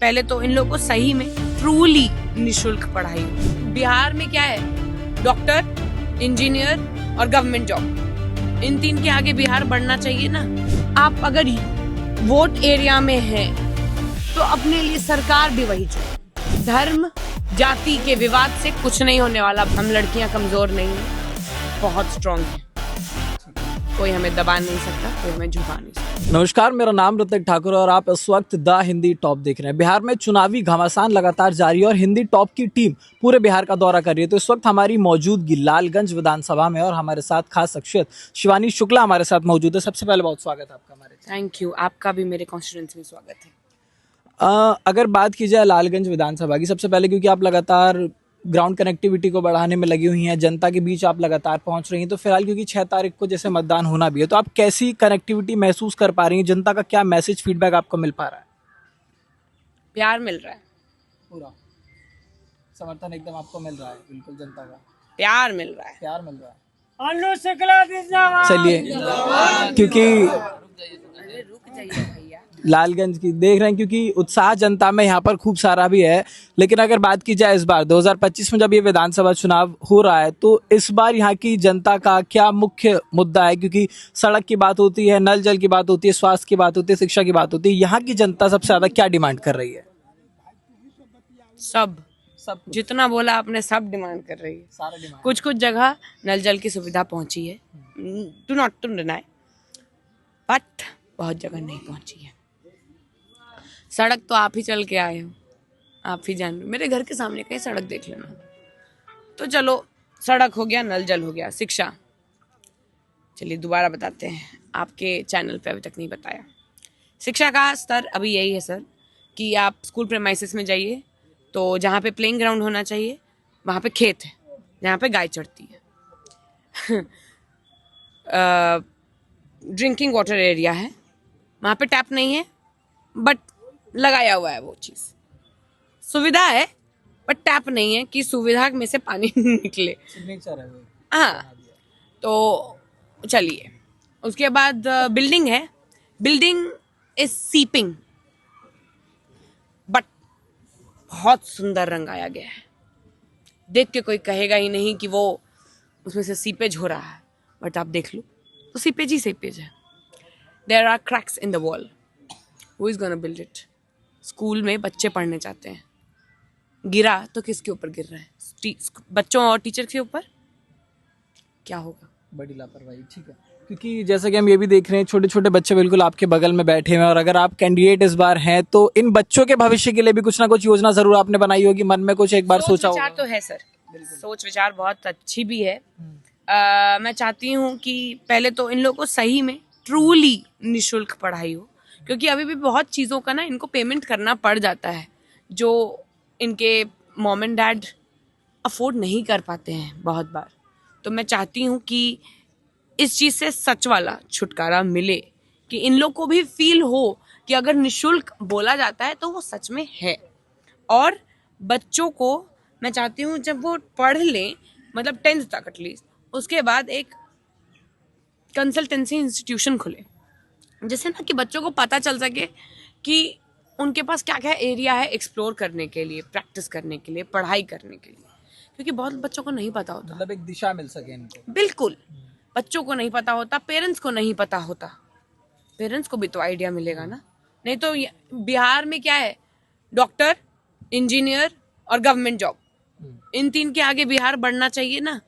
पहले तो इन लोगों को सही में ट्रूली निशुल्क पढ़ाई हो। बिहार में क्या है, डॉक्टर, इंजीनियर और गवर्नमेंट जॉब, इन तीन के आगे बिहार बढ़ना चाहिए ना। आप अगर वोट एरिया में हैं तो अपने लिए सरकार भी वही चुने। धर्म जाति के विवाद से कुछ नहीं होने वाला। हम लड़कियां कमजोर नहीं हैं, बहुत स्ट्रांग हैं। कोई हमें दबा नहीं सकता, कोई हमें झुका नहीं सकता। नमस्कार, मेरा नाम ऋतिक ठाकुर और आप इस वक्त द हिंदी टॉप देख रहे हैं। बिहार में चुनावी घमासान लगातार जारी है और हिंदी टॉप की टीम पूरे बिहार का दौरा कर रही है। तो इस वक्त हमारी मौजूदगी लालगंज विधानसभा में और हमारे साथ खास शख्सियत शिवानी शुक्ला हमारे साथ मौजूद है। सबसे पहले बहुत स्वागत है आपका हमारे। थैंक यू, आपका भी मेरे कॉन्स्टिट्यूएंसी में स्वागत है। अगर बात की जाए लालगंज विधानसभा की, सबसे पहले क्योंकि आप लगातार ग्राउंड कनेक्टिविटी को बढ़ाने में लगी हुई हैं, जनता के बीच आप लगातार पहुंच रही हैं, तो फिलहाल क्योंकि 6 तारीख को जैसे मतदान होना भी है, तो आप कैसी कनेक्टिविटी महसूस कर पा रही हैं? जनता का क्या मैसेज फीडबैक आपको मिल पा रहा है? प्यार मिल रहा है, पूरा समर्थन एकदम आपको मिल रहा है। बिल्कुल जनता का प्यार मिल रहा है, प्यार मिल रहा है। चलिए, क्योंकि रुक जाइए भैया। लालगंज की देख रहे हैं, क्योंकि उत्साह जनता में यहाँ पर खूब सारा भी है। लेकिन अगर बात की जाए इस बार 2025 में जब ये विधानसभा चुनाव हो रहा है, तो इस बार यहाँ की जनता का क्या मुख्य मुद्दा है? क्योंकि सड़क की बात होती है, नल जल की बात होती है, स्वास्थ्य की बात होती है, शिक्षा की बात होती है। यहाँ की जनता सबसे ज्यादा क्या डिमांड कर रही है? सब सब जितना बोला आपने, सब डिमांड कर रही है। सारा डिमांड। कुछ कुछ जगह नल जल की सुविधा पहुंची है, do not to deny, but बहुत जगह नहीं पहुंची है। सड़क तो आप ही चल के आए हो, आप ही जान, मेरे घर के सामने कहीं सड़क देख लेना। तो चलो, सड़क हो गया, नल जल हो गया, शिक्षा। चलिए दोबारा बताते हैं, आपके चैनल पे अभी तक नहीं बताया। शिक्षा का स्तर अभी यही है सर कि आप स्कूल प्रेमाइसिस में जाइए तो जहाँ पे प्लेइंग ग्राउंड होना चाहिए वहाँ पे खेत है, जहाँ पे गाय चढ़ती है। ड्रिंकिंग वाटर एरिया है, वहाँ पे टैप नहीं है, बट लगाया हुआ है वो चीज़। सुविधा है बट टैप नहीं है कि सुविधा में से पानी निकले। हाँ, तो चलिए, उसके बाद बिल्डिंग है, बिल्डिंग इज सीपिंग, बट बहुत सुंदर रंगाया गया है। देख के कोई कहेगा ही नहीं कि वो उसमें से सीपेज हो रहा है, बट आप देख लो तो सीपेज ही सीपेज है। There are cracks in the wall, who is gonna build it? School में बच्चे पढ़ने जाते हैं, गिरा तो किसके ऊपर गिर रहा है? बच्चों और टीचर के ऊपर। क्या होगा? बड़ी लापरवाही। ठीक है, क्योंकि जैसा कि हम ये भी देख रहे हैं, छोटे छोटे बच्चे बिल्कुल आपके बगल में बैठे हुए हैं, और अगर आप कैंडिडेट इस बार हैं तो इन बच्चों के भविष्य के लिए भी कुछ ना कुछ योजना जरूर आपने बनाई होगी, मन में कुछ एक बार सोचा होगा। विचार तो है सर, सोच विचार बहुत अच्छी भी है। मैं चाहती हूँ कि पहले तो इन लोगों को सही में ट्रूली निशुल्क पढ़ाई हो, क्योंकि अभी भी बहुत चीज़ों का ना इनको पेमेंट करना पड़ जाता है जो इनके मॉम एंड डैड अफोर्ड नहीं कर पाते हैं बहुत बार। तो मैं चाहती हूँ कि इस चीज़ से सच वाला छुटकारा मिले, कि इन लोग को भी फील हो कि अगर निशुल्क बोला जाता है तो वो सच में है। और बच्चों को मैं चाहती हूँ जब वो पढ़ लें, मतलब 10th तक एटलीस्ट, उसके बाद एक कंसल्टेंसी इंस्टीट्यूशन खुले, जैसे ना कि बच्चों को पता चल सके कि उनके पास क्या क्या एरिया है एक्सप्लोर करने के लिए, प्रैक्टिस करने के लिए, पढ़ाई करने के लिए, क्योंकि बहुत बच्चों को नहीं पता होता। मतलब एक दिशा मिल सके इनको। बिल्कुल, बच्चों को नहीं पता होता, पेरेंट्स को नहीं पता होता। पेरेंट्स को भी तो आइडिया मिलेगा ना। नहीं तो बिहार में क्या है, डॉक्टर, इंजीनियर और गवर्नमेंट जॉब, इन तीन के आगे बिहार बढ़ना चाहिए ना।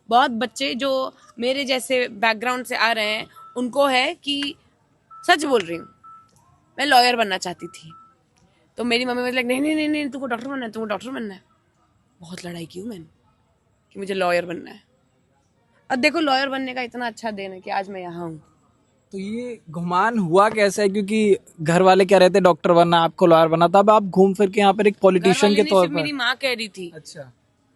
बहुत बच्चे जो मेरे जैसे बैकग्राउंड से आ रहे हैं, उनको है कि सच बोल रही हूँ, मैं लॉयर बनना चाहती थी, तो मेरी मम्मी मुझे नहीं नहीं नहीं नहीं, तुमको डॉक्टर बनना है, तुमको डॉक्टर बनना है। बहुत लड़ाई की हूँ मैंने कि मुझे लॉयर बनना है। अब देखो, लॉयर बनने का इतना अच्छा दिन है कि आज मैं यहाँ हूँ। तो ये घुमान हुआ कैसे है? क्योंकि घर वाले क्या रहते, डॉक्टर बनना, आपको लॉयर बनना, तब आप घूम फिर के यहाँ पर एक पॉलिटिशियन के तौर पर। मेरी माँ कह रही थी। अच्छा,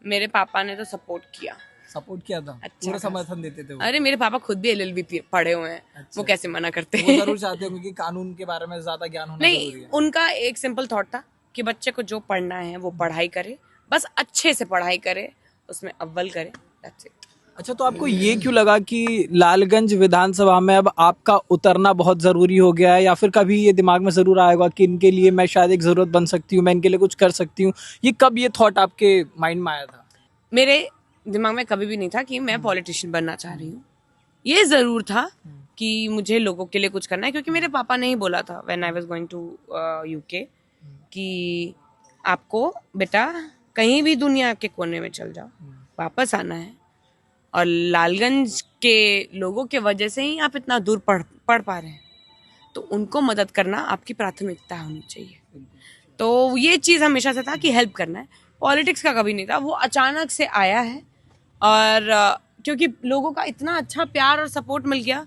मेरे पापा ने तो सपोर्ट किया, सपोर्ट किया था, अच्छा पूरा समर्थन देते थे वो। अरे मेरे पापा खुद भी LLB पढ़े हुए हैं। अच्छा। वो कैसे मना करते वो हैं? जरूर चाहते हो, क्योंकि कानून के बारे में ज्यादा ज्ञान होना नहीं, जरूरी है। उनका एक सिंपल थॉट था कि बच्चे को जो पढ़ना है वो पढ़ाई करे, बस अच्छे से पढ़ाई करे, उसमें अव्वल करे, दैट्स इट। अच्छा, तो आपको ये क्यों लगा कि लालगंज विधानसभा में अब आपका उतरना बहुत जरूरी हो गया है, या फिर कभी ये दिमाग में जरूर आएगा कि इनके लिए मैं शायद एक जरूरत बन सकती हूँ, मैं इनके लिए कुछ कर सकती हूँ? ये कब ये थॉट आपके माइंड में आया था? मेरे दिमाग में कभी भी नहीं था कि मैं पॉलिटिशियन बनना चाह रही हूँ। ये जरूर था कि मुझे लोगों के लिए कुछ करना है, क्योंकि मेरे पापा ने ही बोला था when I was going to UK कि आपको बेटा कहीं भी दुनिया के कोने में चल जाओ, वापस आना है, और लालगंज के लोगों के वजह से ही आप इतना दूर पढ़ पा रहे हैं, तो उनको मदद करना आपकी प्राथमिकता होनी चाहिए। तो ये चीज़ हमेशा से था कि हेल्प करना है, पॉलिटिक्स का कभी नहीं था। वो अचानक से आया है, और क्योंकि लोगों का इतना अच्छा प्यार और सपोर्ट मिल गया,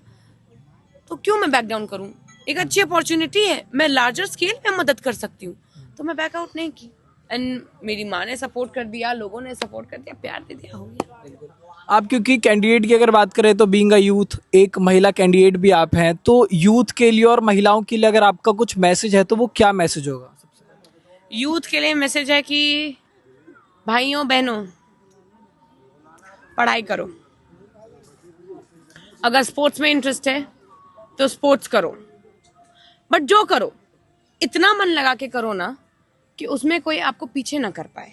तो क्यों मैं बैक डाउन करूं? एक अच्छी अपॉर्चुनिटी है, मैं लार्जर स्केल में मदद कर सकती हूँ, तो मैं बैक आउट नहीं की। एंड मेरी माँ ने सपोर्ट कर दिया, लोगों ने सपोर्ट कर दिया, प्यार दे दिया, हो गया। आप क्योंकि कैंडिडेट की अगर बात करें तो बीइंग अ यूथ, एक महिला कैंडिडेट भी आप हैं, तो यूथ के लिए और महिलाओं के लिए अगर आपका कुछ मैसेज है तो वो क्या मैसेज होगा? यूथ के लिए मैसेज है कि भाइयों बहनों, पढ़ाई करो। अगर स्पोर्ट्स में इंटरेस्ट है तो स्पोर्ट्स करो, बट जो करो इतना मन लगा के करो ना कि उसमें कोई आपको पीछे ना कर पाए।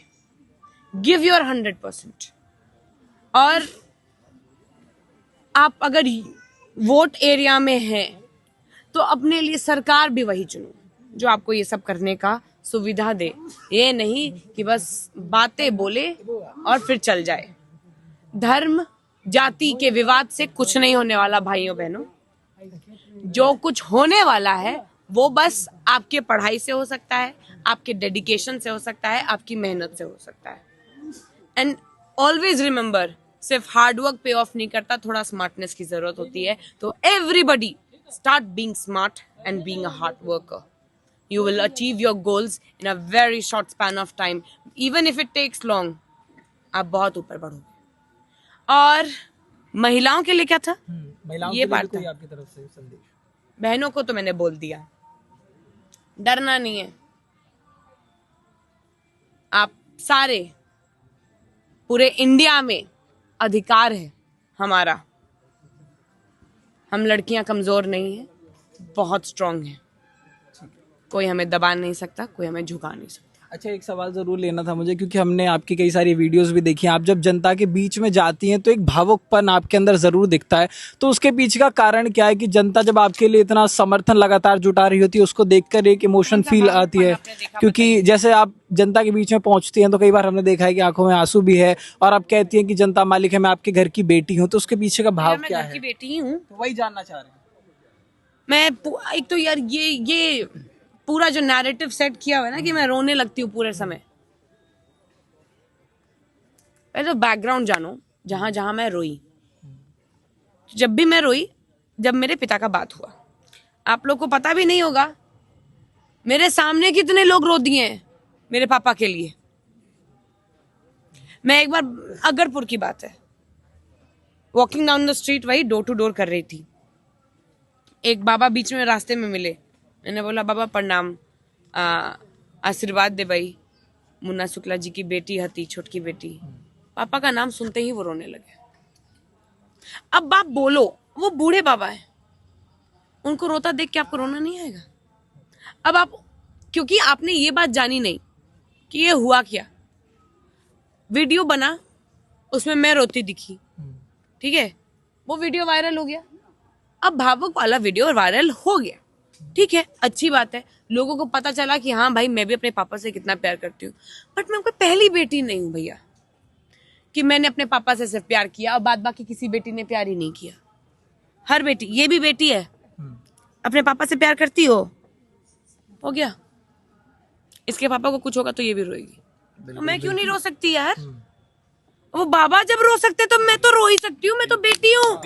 Give your 100%। और आप अगर वोट एरिया में हैं तो अपने लिए सरकार भी वही चुनो जो आपको ये सब करने का सुविधा दे। ये नहीं कि बस बातें बोले और फिर चल जाए। धर्म जाति के विवाद से कुछ नहीं होने वाला भाइयों बहनों। जो कुछ होने वाला है वो बस आपके पढ़ाई से हो सकता है, आपके डेडिकेशन से हो सकता है, आपकी मेहनत से हो सकता है। एंड ऑलवेज रिमेंबर, सिर्फ हार्ड वर्क पे ऑफ नहीं करता, थोड़ा स्मार्टनेस की जरूरत होती है। तो everybody start being smart and being a hard worker. You will achieve your goals in a very short span of time. Even if it takes long, आप बहुत ऊपर बढ़ोगे। और महिलाओं के लिए क्या था? महिलाओं ये के लिए भी बात कोई है। आपकी तरफ से संदेश? बहनों को तो मैंने बोल दिया, डरना नहीं है। आप सारे, पूरे इंडिया में अधिकार है हमारा। हम लड़कियां कमजोर नहीं है, बहुत स्ट्रांग है। कोई हमें दबा नहीं सकता, कोई हमें झुका नहीं सकता। अच्छा, एक सवाल जरूर लेना था मुझे, क्योंकि हमने आपकी कई सारी वीडियोस भी देखी हैं। आप जब जनता के बीच में जाती हैं तो एक भावुकपन आपके अंदर जरूर दिखता है, तो उसके पीछे का कारण क्या है कि जनता जब आपके लिए इतना समर्थन लगातार जुटा रही होती है, उसको देखकर एक इमोशन फील आती है? क्योंकि जैसे आप जनता के बीच में पहुंचती हैं तो कई बार हमने देखा है कि आंखों में आंसू भी है, और आप कहती हैं कि जनता मालिक है, मैं आपके घर की बेटी हूँ, तो उसके पीछे का भाव क्या मैं घर की है? बेटी ही हूँ। तो वही जानना चाह रहे हैं। मैं एक तो यार ये पूरा जो नैरेटिव सेट किया हुआ है ना कि मैं रोने लगती हूँ पूरे समय। पहले तो बैकग्राउंड जानो, जहां जहां मैं रोई। जब भी मैं रोई, जब मेरे पिता का बात हुआ, आप लोग को पता भी नहीं होगा मेरे सामने कितने लोग रो दिए हैं मेरे पापा के लिए। मैं एक बार, अगरपुर की बात है, वॉकिंग डाउन द स्ट्रीट, वही डोर टू डोर कर रही थी। एक बाबा बीच में रास्ते में मिले। मैंने बोला बाबा प्रणाम, आशीर्वाद दे भाई, मुन्ना शुक्ला जी की बेटी हती, छोटकी बेटी। पापा का नाम सुनते ही वो रोने लगे। अब बाप बोलो, वो बूढ़े बाबा है, उनको रोता देख के आपको रोना नहीं आएगा? अब आप, क्योंकि आपने ये बात जानी नहीं कि ये हुआ क्या, वीडियो बना, उसमें मैं रोती दिखी, ठीक है, वो वीडियो वायरल हो गया। अब भावुक वाला वीडियो वायरल हो गया, ठीक है, अच्छी बात है, लोगों को पता चला कि हाँ भाई मैं भी अपने पापा से कितना प्यार करती हूँ। बट मैं कोई पहली बेटी नहीं हूँ भैया कि मैंने अपने पापा से सिर्फ प्यार किया और बाद बाकी किसी बेटी ने प्यार ही नहीं किया। हर बेटी, ये भी बेटी है, अपने पापा से प्यार करती हो गया। इसके पापा को कुछ होगा तो ये भी रोएगी, तो मैं क्यों नहीं रो सकती यार? वो बाबा जब रो सकते तो मैं तो रो ही सकती हूँ, मैं तो बेटी हूँ।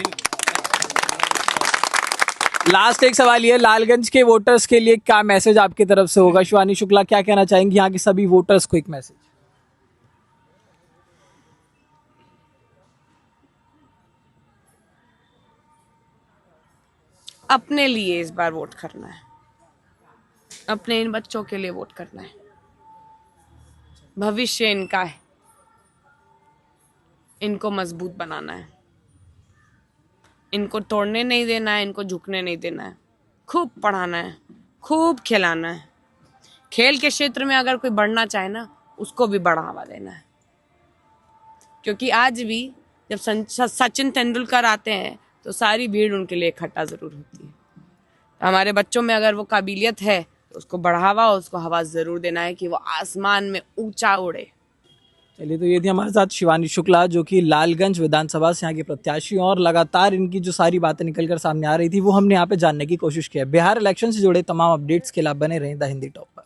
लास्ट एक सवाल ये, लालगंज के वोटर्स के लिए क्या मैसेज आपकी तरफ से होगा? शिवानी शुक्ला क्या कहना चाहेंगी यहाँ के सभी वोटर्स को, एक मैसेज? अपने लिए इस बार वोट करना है, अपने इन बच्चों के लिए वोट करना है। भविष्य इनका है, इनको मजबूत बनाना है। इनको तोड़ने नहीं देना है, इनको झुकने नहीं देना है, खूब पढ़ाना है, खूब खिलाना है। खेल के क्षेत्र में अगर कोई बढ़ना चाहे ना, उसको भी बढ़ावा देना है, क्योंकि आज भी जब सचिन तेंदुलकर आते हैं तो सारी भीड़ उनके लिए इकट्ठा जरूर होती है। तो हमारे बच्चों में अगर वो काबिलियत है तो उसको बढ़ावा, उसको हवा जरूर देना है कि वो आसमान में ऊंचा उड़े। चलिए, तो ये थी हमारे साथ शिवानी शुक्ला, जो कि लालगंज विधानसभा से यहाँ की प्रत्याशी हैं, और लगातार इनकी जो सारी बातें निकल कर सामने आ रही थी वो हमने यहाँ पे जानने की कोशिश की है। बिहार इलेक्शन से जुड़े तमाम अपडेट्स के लिए आप बने रहें द हिंदी टॉप पर।